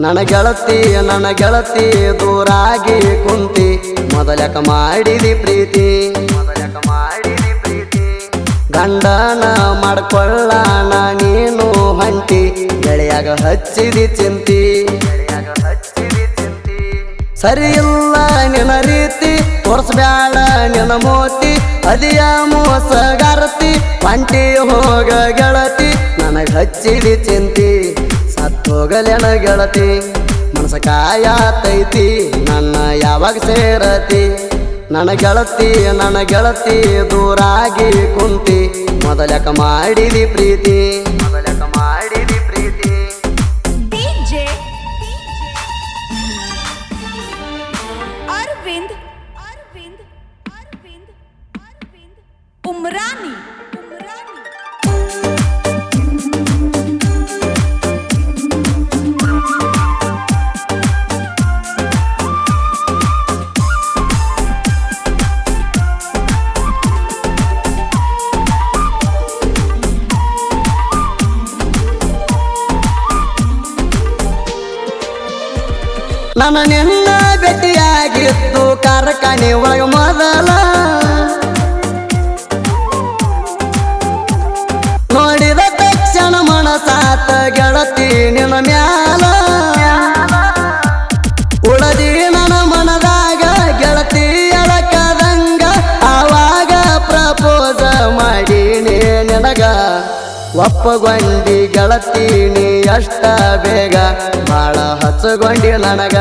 ನನ್ನ ಗೆಳತಿ ದೂರಾಗಿ ಕುಂತಿ ಮೊದಲಕ ಮಾಡಿದಿ ಪ್ರೀತಿ ಗಂಡನ ಮಾಡ್ಕೊಳ್ಳೋಣ ನೀನು ಹೊಂಟಿ ಗೆಳೆಯಾಗ ಹಚ್ಚಿದಿ ಚಿಂತಿ ಸರಿ ಇಲ್ಲ ನಿನ್ನ ರೀತಿ ತೋರ್ಸ್ಬ್ಯಾಡ ನಿನ್ನ ಮೋತಿ ಅದಿಯ ಮೋಸಗಾರತಿ ಹೊಂಟಿ ಹೋಗ ಗೆಳತಿ ನನಗ ಹಚ್ಚಿದಿ ಚಿಂತಿ ಸತ್ತೋಗಲೆನ ಗೆಳತಿ ಮನಸ ಕಾಯತೈತಿ ನನ್ನ ಯಾವಾಗ ಸೇರತಿ ನನ್ನ ಗೆಳತಿ ದೂರಾಗಿ ಕುಂತಿ ಮೊದಲಕ ಮಾಡಿದಿ ಪ್ರೀತಿ उमरानी ನನ್ನ ನಿನ್ನ ಭೇಟಿಯಾಗಿದ್ದು ಕಾರ್ಖಾನೆ ಒಳಗ ಮೊದಲ ನೋಡಿದ ತಕ್ಷಣ ಮನಸಾತ ಗೆಳತಿ ನಿನ್ನ ಮ್ಯಾಲ ಉಳದಿ ನನ್ನ ಮನದಾಗ ಗೆಳತಿ ಎಳಕದಂಗ ಆವಾಗ ಪ್ರಪೋಸ ಮಾಡೀನಿ ನಿನಗ ಒಪ್ಪಗೊಂಡಿ ಗೆಳತಿ ನೀ ಅಷ್ಟ ಬೇಗ ಬಾಳ ಹಚ್ಚಗೊಂಡಿ ನನಗ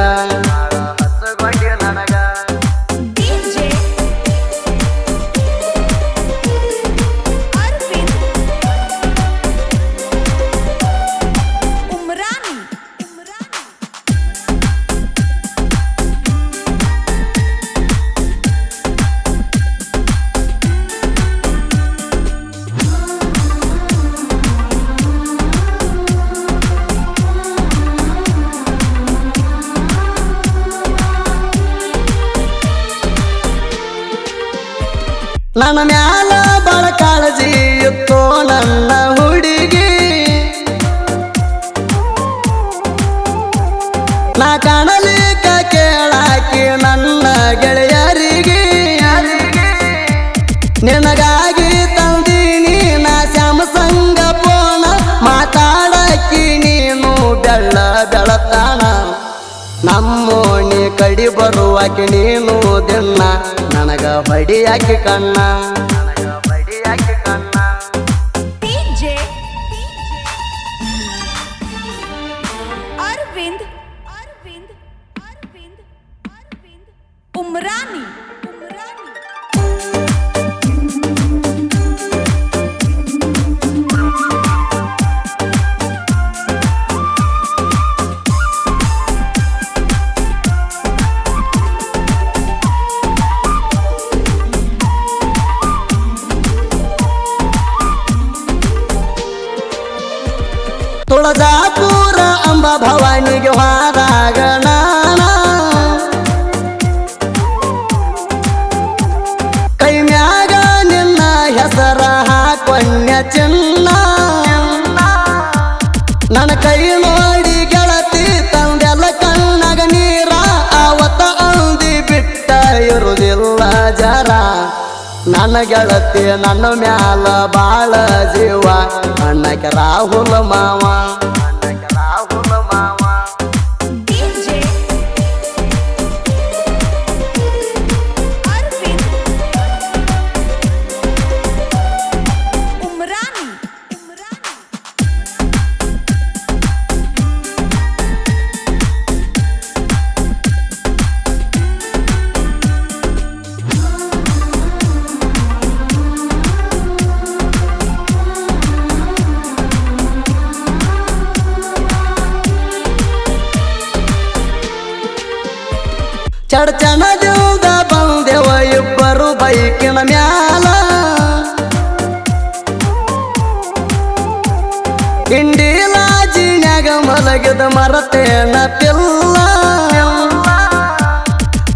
ನನ್ನ ಮ್ಯಾಲ ಬಾಳ ಕಾಳಜಿ ಇತ್ತು ನನ್ನ ಹುಡುಗಿ ನಾ ಕಾಣಲಿಕ್ಕ ಕೇಳಾಕಿ ನನ್ನ ಗೆಳೆಯರಿಗೆ ನಿನಗಾಗಿ ತಂದೀನಿ ನಾ ಸ್ಯಾಮಸಂಗ ಪೋಣ ಮಾತಾಡಕ್ಕಿ ನೀನು ಬೆಳತಾಣ ನಮ್ಮೋಣಿ ಕಡಿ ಬರುವಾಕಿ ನೀನು ದಿನ ನನಗ ಹೊಡಿಯಾಕಿ ಕಣ್ಣ उमरानी ತುಳಜಾಪುರ ಅಂಬ ಭವಾನಿಗೆ ಹೋದಾಗ ನಾನ ಕೈ ಮ್ಯಾಗ ನಿನ್ನ ಹೆಸರ ಹಾಕೊಂಡ್ಯ ಚಿನ್ನ ನನ್ನ ಕೈ ನೋಡಿ ಗೆಳತಿ ತಂದೆಲ್ಲ ಕಣ್ಣಾಗ ನೀರ ಆವತ್ತ ಅಂದಿ ಬಿಟ್ಟ ಇರುವುದಿಲ್ಲ ಜರ ನನ್ನ ಗೆಳತಿ ನನ್ನ ಮ್ಯಾಲ ಬಾಳ ಜೀವ ಅಣ್ಣಕ್ಕೆ ರಾಹುಲ ಮಾವ ಚಡಚಣದಿಂದ ಬಂದೆವ ಇಬ್ಬರು ಬೈಕಿನ ಮ್ಯಾಲ ಇಂಡಿಲಾಜಿನ್ಯಾಗ ಮಲಗಿದ ಮರತೇನ ಪಿಲ್ಲ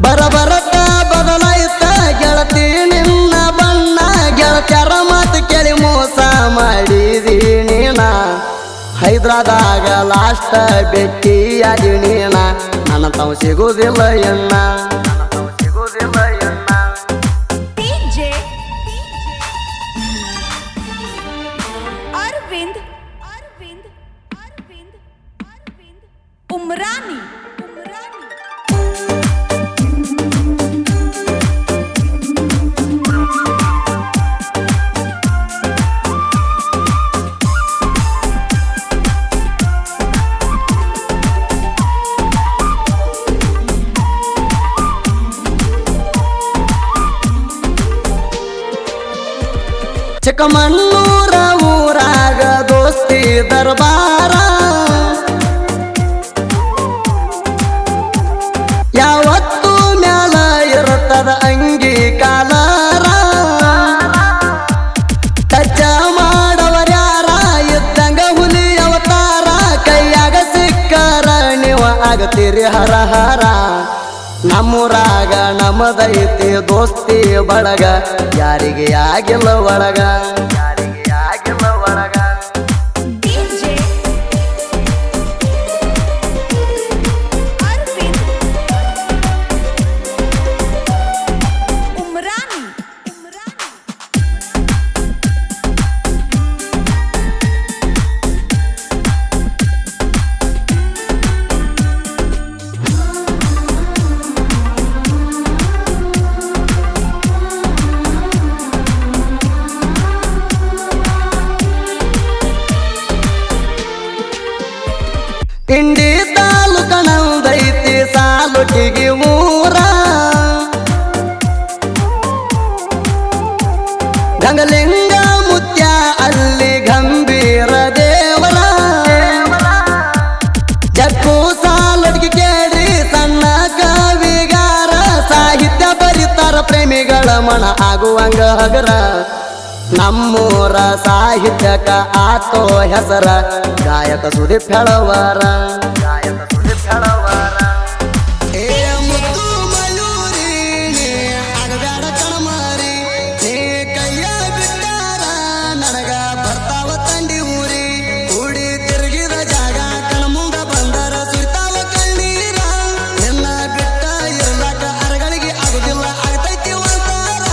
ಬರಬರಕ ಬದಲಾಯ್ತ ಗೆಳತಿ ನಿನ್ನ ಬಣ್ಣ ಗೆಳತ್ಯರ ಮಾತು ಕೇಳಿ ಮೋಸ ಮಾಡಿದೀನಿ ನಾ ಹೈದ್ರಾದಾಗ ಲಾಸ್ಟ್ ಬೆಟ್ಟಿ ಮದುವೆಯಾಗಿ ನೀನ ನನ್ನ ತಾವು ಸಿಗುವುದಿಲ್ಲ ಎಣ್ಣ DJ Arvind Umrani ಚಿಕ್ಕಮಣ್ಣೂರ ಊರಾಗ ದೋಸ್ತಿ ದರ್ಬಾರ ಯಾವತ್ತು ಮ್ಯಾಲ ಇರುತ್ತದ ಅಂಗಿ ಕಾಲಾರ ಟಚ ಮಾಡವರ್ಯಾರ ಇದ್ದಂಗ ಹುಲಿ ಅವತಾರ ಕೈಯಾಗ ಸಿಕ್ಕರ ನೀವ ಆಗತೀರಿ ಹರಹರ ನಮ್ಮೂರಾಗ ನಮ್ಮದೈತಿ ದೋಸ್ತಿ ಬಳಗ ಯಾರಿಗೆ ಆಗಿಲ್ಲ ಒಳಗ DJ Arvind Umrani ಇಂಡಿ ತಾಲೂಕಣದೈತಿ ಸಾಲುಟಿಗಿ ಊರ ಗಂಗಲಿಂಗ ಮುತ್ಯ ಅಲ್ಲಿ ಗಂಭೀರ ದೇವರ ಜಕ್ಕೂ ಸಾಲುಟಿಗೆ ಕೇಳಿ ಸಣ್ಣ ಕವಿಗಾರ ಸಾಹಿತ್ಯ ಬರಿತಾರ ಪ್ರೇಮಿಗಳ ಮನ ಆಗುವಂಗ ಹಗರ ನಮ್ಮೂರ ಸಾಹಿತ್ಯಕ ಆತೋ ಹೆಸರ ಗಾಯಕ ಸುದೀಪ್ ಹೇಳವಾರ ಏ ಮುತ್ತು ಮಯೂರಿ ನೀ ಆಗಬೇಡ ಕಣಮಾರಿ ನೀ ಕೈಯ ಬಿಟ್ಟಾರ ನನಗ ಬರ್ತಾವ ತಂಡಿ ಊರಿ ಕೂಡಿ ತಿರುಗಿದ ಜಾಗ ಕಣ್ಮುಂದ ಬಂದರ ಸುರಿತಾವ ಕಣ್ಣೀರ ನಿನ್ನ ಬಿಟ್ಟ ಇರ್ಲಾಕ ಅರಗಳಿಗೆ ಆಗುದಿಲ್ಲ ಆಗ್ತೈತಿ ಒಂದಾರ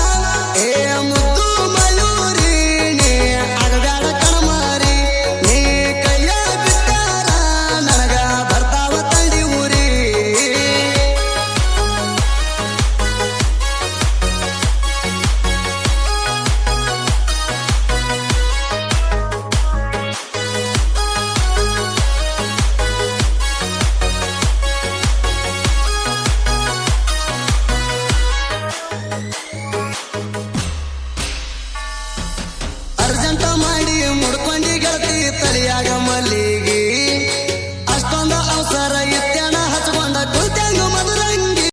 ಏ ಮುತ್ತು ಮಯೂರಿ ನೀ ಆಗಬೇಡ ಕಣಮಾರಿ ನೀ ಕೈಯ ಬಿಟ್ಟಾರ ನನಗ ಬರ್ತಾವ ತಂಡಿ ಊರಿ ಅರ್ಜೆಂಟ ಮಾಡಿ ಮುಡ್ಕೊಂಡಿ ಗೆಳತಿ ತಲಿಯಾಗ ಮಲ್ಲಿ